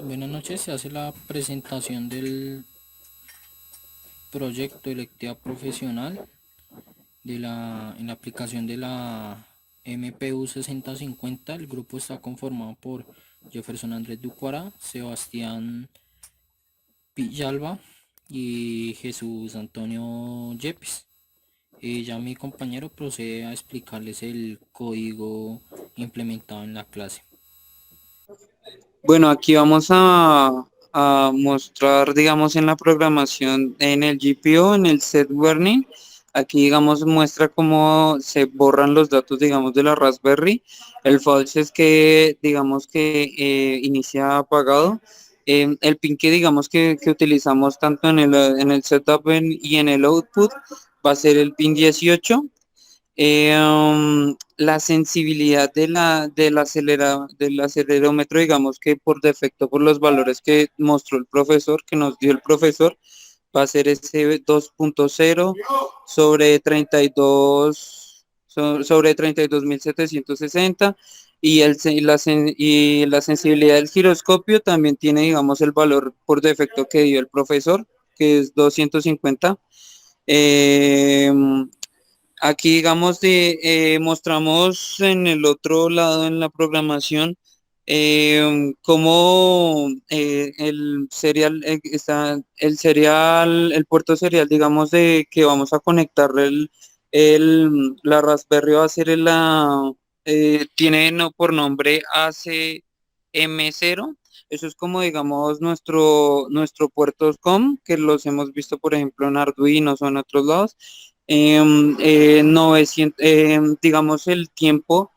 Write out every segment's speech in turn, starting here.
Buenas noches, se hace la presentación del proyecto de electricidad profesional en la aplicación de la MPU 6050. El grupo está conformado por Jefferson Andrés Ducuara, Sebastián Villalba y Jesús Antonio Yepes. Ya mi compañero procede a explicarles el código implementado en la clase. Bueno, aquí vamos a mostrar, digamos, en la programación, en el GPO, en el set warning. Aquí, digamos, muestra cómo se borran los datos, digamos, de la Raspberry. El false es que, digamos, que inicia apagado. El pin que, digamos, que utilizamos tanto en el setup y en el output va a ser el pin 18. La sensibilidad del acelerómetro, digamos que por defecto, por los valores que mostró el profesor, que nos dio el profesor, va a ser ese 2.0 sobre 32, sobre 32.760 y la sensibilidad del giroscopio también tiene, digamos, el valor por defecto que dio el profesor, que es 250. Eh, Aquí, digamos, mostramos en el otro lado, en la programación, cómo el serial el puerto serial, digamos, de que vamos a conectar la Raspberry va a ser tiene por nombre ACM0. Eso es como, digamos, nuestro puerto COM, que los hemos visto, por ejemplo, en Arduino o en otros lados. 900, digamos, el tiempo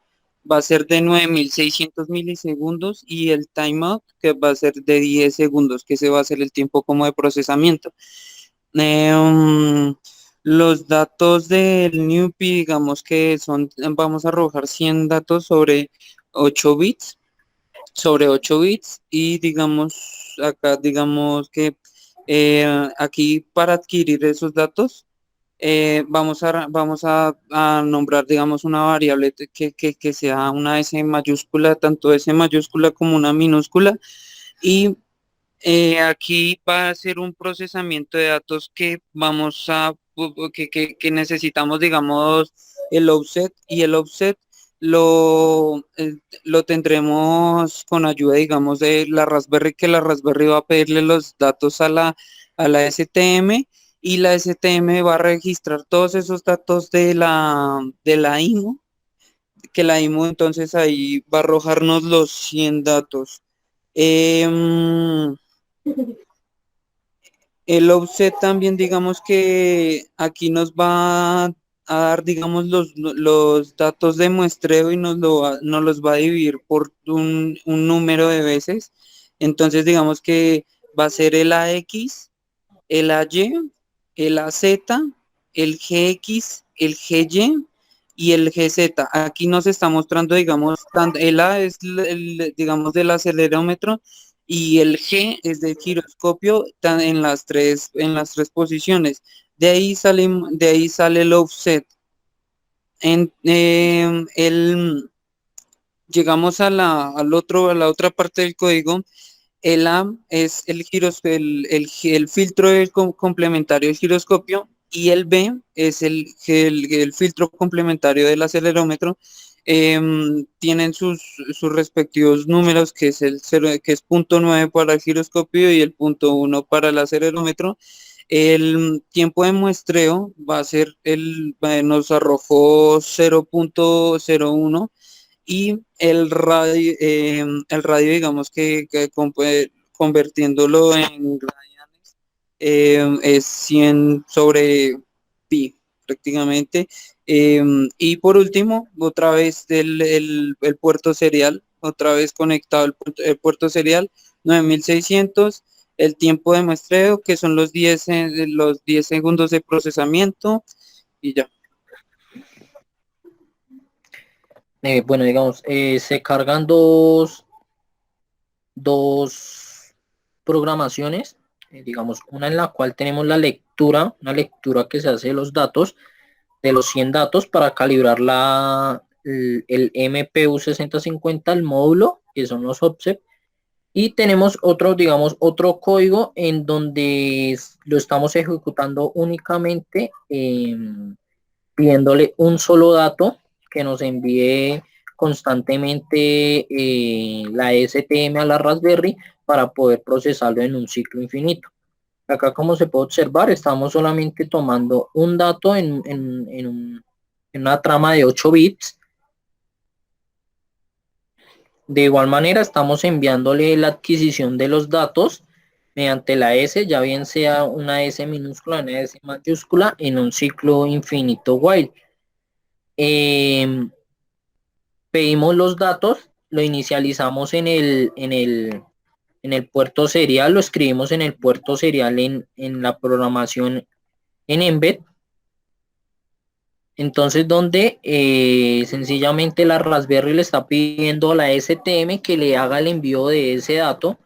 va a ser de 9.600 milisegundos y el timeout que va a ser de 10 segundos, que ese va a ser el tiempo como de procesamiento. Em, los datos del NewPi, digamos que vamos a arrojar 100 datos sobre 8 bits y digamos, acá digamos que aquí para adquirir esos datos vamos a nombrar, digamos, una variable que sea una S mayúscula, tanto S mayúscula como una minúscula, y aquí va a ser un procesamiento de datos que necesitamos, digamos, el offset, y el offset lo tendremos con ayuda, digamos, de la Raspberry, que la Raspberry va a pedirle los datos a la STM, y la STM va a registrar todos esos datos de la IMU, que la IMU entonces ahí va a arrojarnos los 100 datos. Em, el offset también, digamos que aquí nos va a dar, digamos, los datos de muestreo y nos los va a dividir por un número de veces. Entonces, digamos que va a ser el AX, el AY, el AZ, el GX, el GY y el GZ. Aquí nos está mostrando, digamos, el A es digamos, del acelerómetro, y el G es del giroscopio en las tres posiciones. De ahí sale el offset. Llegamos a la otra parte del código. El AM es el filtro complementario del giroscopio, y el B es el filtro complementario del acelerómetro. Tienen sus respectivos números, que es el 0, que es punto 9 para el giroscopio y el punto 1 para el acelerómetro. El tiempo de muestreo va a ser nos arrojó 0.01, y el radio, digamos que convirtiéndolo en radianes, es 100 sobre pi prácticamente. Y por último, otra vez el puerto serial, otra vez conectado el puerto serial 9600, el tiempo de muestreo, que son los 10 segundos de procesamiento, y ya. Bueno, digamos, se cargan dos programaciones, digamos, una en la cual tenemos una lectura que se hace de los datos, de los 100 datos para calibrar el MPU 6050, el módulo, que son los offset, Y tenemos otro, digamos, otro código en donde lo estamos ejecutando únicamente pidiéndole un solo dato que nos envíe constantemente la STM a la Raspberry para poder procesarlo en un ciclo infinito. Acá, como se puede observar, estamos solamente tomando un dato en una trama de 8 bits. De igual manera, estamos enviándole la adquisición de los datos mediante la S, ya bien sea una S minúscula, una S mayúscula, en un ciclo infinito while. Pedimos los datos, lo inicializamos en el puerto serial, lo escribimos en el puerto serial en la programación en Embed. Entonces, donde sencillamente la Raspberry le está pidiendo a la STM que le haga el envío de ese dato.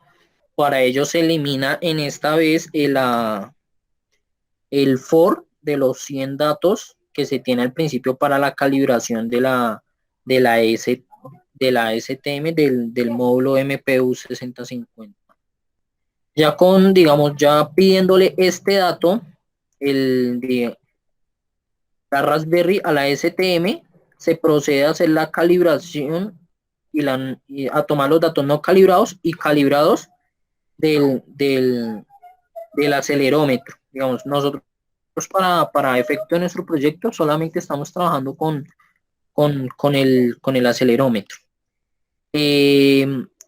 Para ello se elimina en esta vez el for de los 100 datos que se tiene al principio para la calibración de la, S, de la STM del módulo MPU 6050. Ya con, digamos, ya pidiéndole este dato, la Raspberry a la STM se procede a hacer la calibración y a tomar los datos no calibrados y calibrados del acelerómetro. Digamos, nosotros para efecto de nuestro proyecto solamente estamos trabajando con el acelerómetro.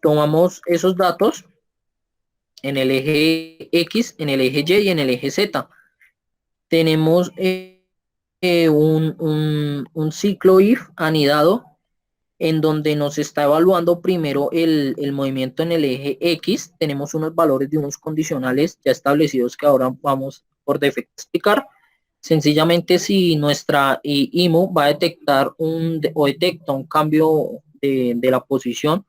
Tomamos esos datos en el eje X, en el eje Y y en el eje Z. Tenemos un ciclo if anidado en donde nos está evaluando primero el movimiento en el eje X. Tenemos unos valores de unos condicionales ya establecidos que ahora vamos por defecto a explicar. Sencillamente, si nuestra IMU va a detectar o detecta un cambio de la posición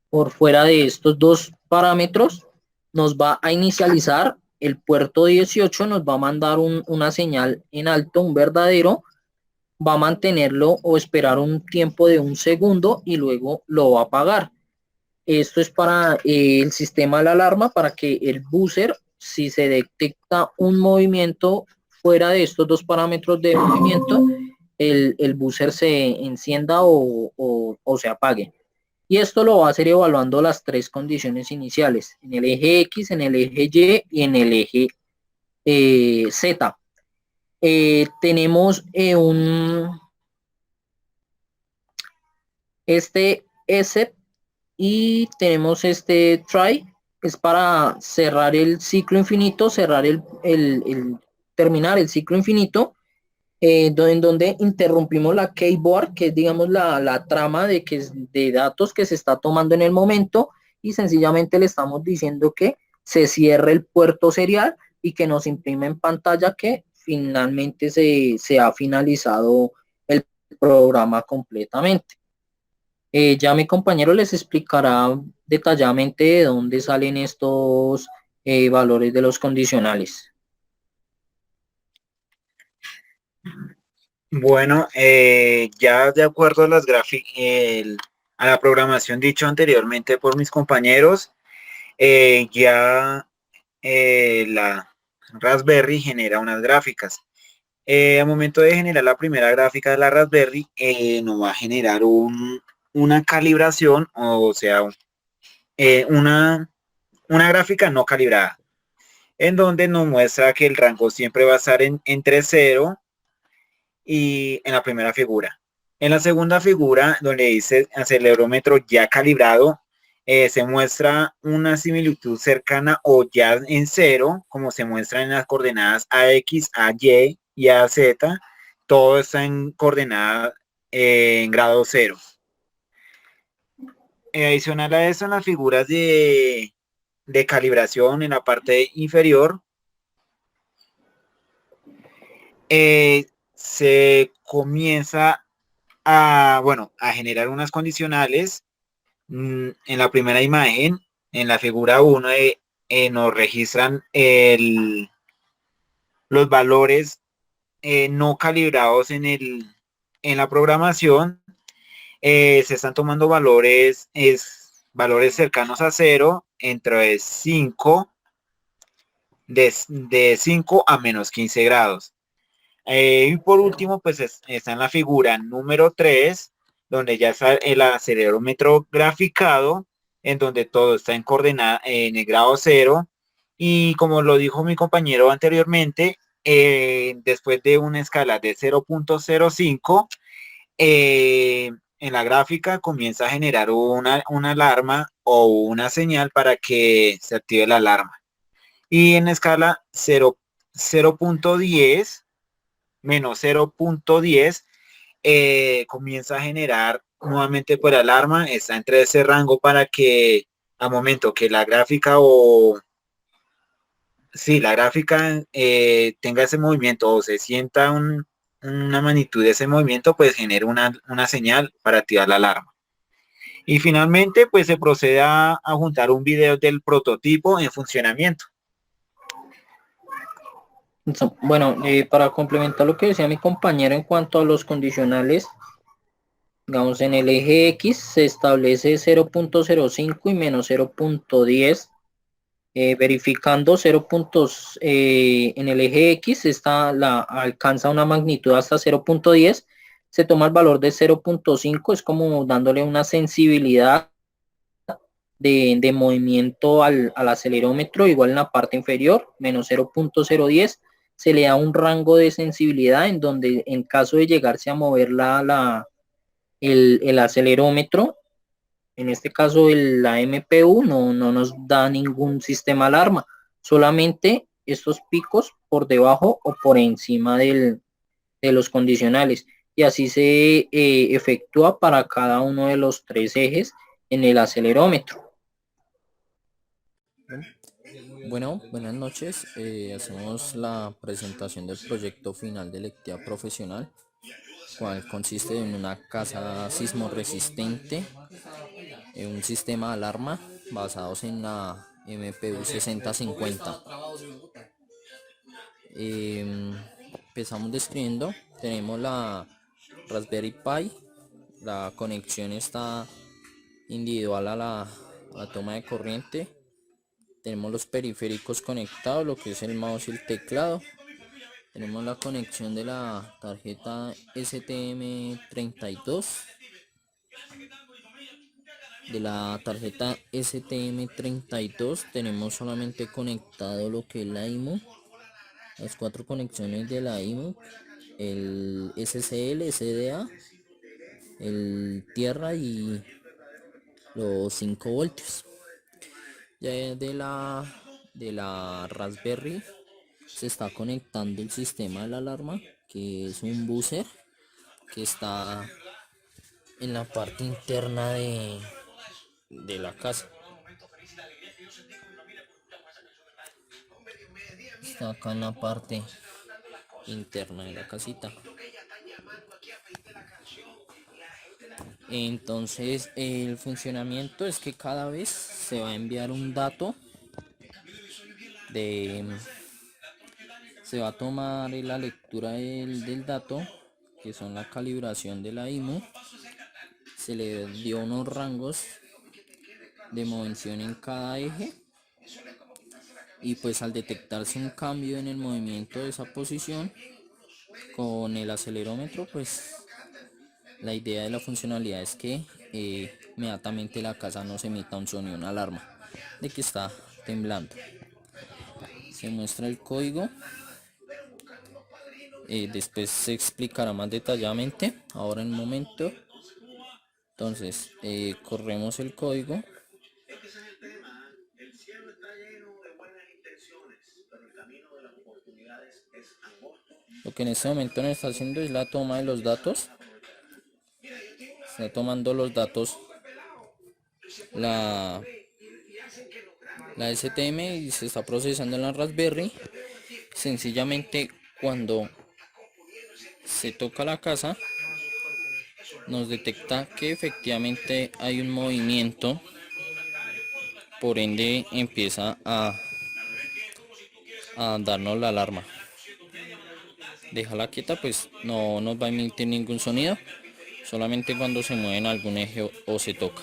por fuera de estos dos parámetros, nos va a inicializar el puerto 18, nos va a mandar una señal en alto, un verdadero, va a mantenerlo o esperar un tiempo de un segundo y luego lo va a apagar. Esto es para el sistema de la alarma, para que el buzzer, si se detecta un movimiento fuera de estos dos parámetros de movimiento, el buzzer se encienda o se apague. Y esto lo va a hacer evaluando las tres condiciones iniciales, en el eje X, en el eje Y y en el eje Z. Tenemos este ESET y tenemos este try, es para cerrar el ciclo infinito, cerrar terminar el ciclo infinito, en donde interrumpimos la keyboard, que es, digamos, la trama de datos que se está tomando en el momento, y sencillamente le estamos diciendo que se cierre el puerto serial y que nos imprime en pantalla que finalmente se ha finalizado el programa completamente. Ya mi compañero les explicará detalladamente de dónde salen estos valores de los condicionales. Bueno, ya de acuerdo a las a la programación dicho anteriormente por mis compañeros, ya la Raspberry genera unas gráficas. Al momento de generar la primera gráfica de la Raspberry, nos va a generar una calibración, o sea, una gráfica no calibrada, en donde nos muestra que el rango siempre va a estar entre 0 y en la primera figura. En la segunda figura, donde dice acelerómetro ya calibrado, se muestra una similitud cercana o ya en 0, como se muestra en las coordenadas AX, AY y AZ. Todo está en coordenada en grado 0. Adicional a eso, en las figuras de calibración en la parte inferior, se comienza a generar unas condicionales. En la primera imagen, en la figura 1, nos registran los valores no calibrados en la programación. Se están tomando valores valores cercanos a cero entre 5, de 5 a menos 15 grados. Y por último, pues está en la figura número 3, donde ya está el acelerómetro graficado, en donde todo está en coordenada en el grado cero. Y como lo dijo mi compañero anteriormente, después de una escala de 0.05, en la gráfica comienza a generar una alarma o una señal para que se active la alarma. Y en la escala 0.10 menos 0.10 comienza a generar nuevamente por alarma, está entre ese rango para que al momento que la gráfica la gráfica tenga ese movimiento o se sienta una magnitud de ese movimiento, pues genera una señal para activar la alarma. Y finalmente, pues se procede a juntar un video del prototipo en funcionamiento. Bueno, para complementar lo que decía mi compañero en cuanto a los condicionales, digamos en el eje X se establece 0.05 y menos 0.10, verificando 0 puntos en el eje X alcanza una magnitud hasta 0.10, se toma el valor de 0.5, es como dándole una sensibilidad de movimiento al acelerómetro, igual en la parte inferior, menos 0.010, se le da un rango de sensibilidad en donde en caso de llegarse a mover el acelerómetro, en este caso la MPU no nos da ningún sistema alarma, solamente estos picos por debajo o por encima de los condicionales, y así se efectúa para cada uno de los 3 ejes en el acelerómetro. Bueno, buenas noches. Hacemos la presentación del proyecto final de Lectea Profesional, cual consiste en una casa sismo resistente, un sistema de alarma basados en la MPU 6050. Empezamos describiendo, tenemos la Raspberry Pi, la conexión está individual a la toma de corriente. Tenemos los periféricos conectados, lo que es el mouse y el teclado. Tenemos la conexión de la tarjeta STM32. De la tarjeta STM32 tenemos solamente conectado lo que es la IMU, las 4 conexiones de la IMU, el SCL, SDA, el tierra y los 5 voltios. Ya de la Raspberry se está conectando el sistema de la alarma, que es un buzzer que está en la parte interna de la casa. Está acá en la parte interna de la casita. Entonces el funcionamiento es que cada vez se va a enviar un dato se va a tomar la lectura del dato, que son la calibración de la IMU, se le dio unos rangos de movención en cada eje, y pues al detectarse un cambio en el movimiento de esa posición con el acelerómetro, pues la idea de la funcionalidad es que inmediatamente la casa nos emita un sonido, una alarma de que está temblando. Se muestra el código, después se explicará más detalladamente, ahora en un momento. Entonces corremos el código. Lo que en este momento nos está haciendo es la toma de los datos. Está tomando los datos la STM y se está procesando en la Raspberry. Sencillamente cuando se toca la casa nos detecta que efectivamente hay un movimiento, por ende empieza a darnos la alarma. Déjala quieta, pues no nos va a emitir ningún sonido, solamente cuando se mueve en algún eje o se toca.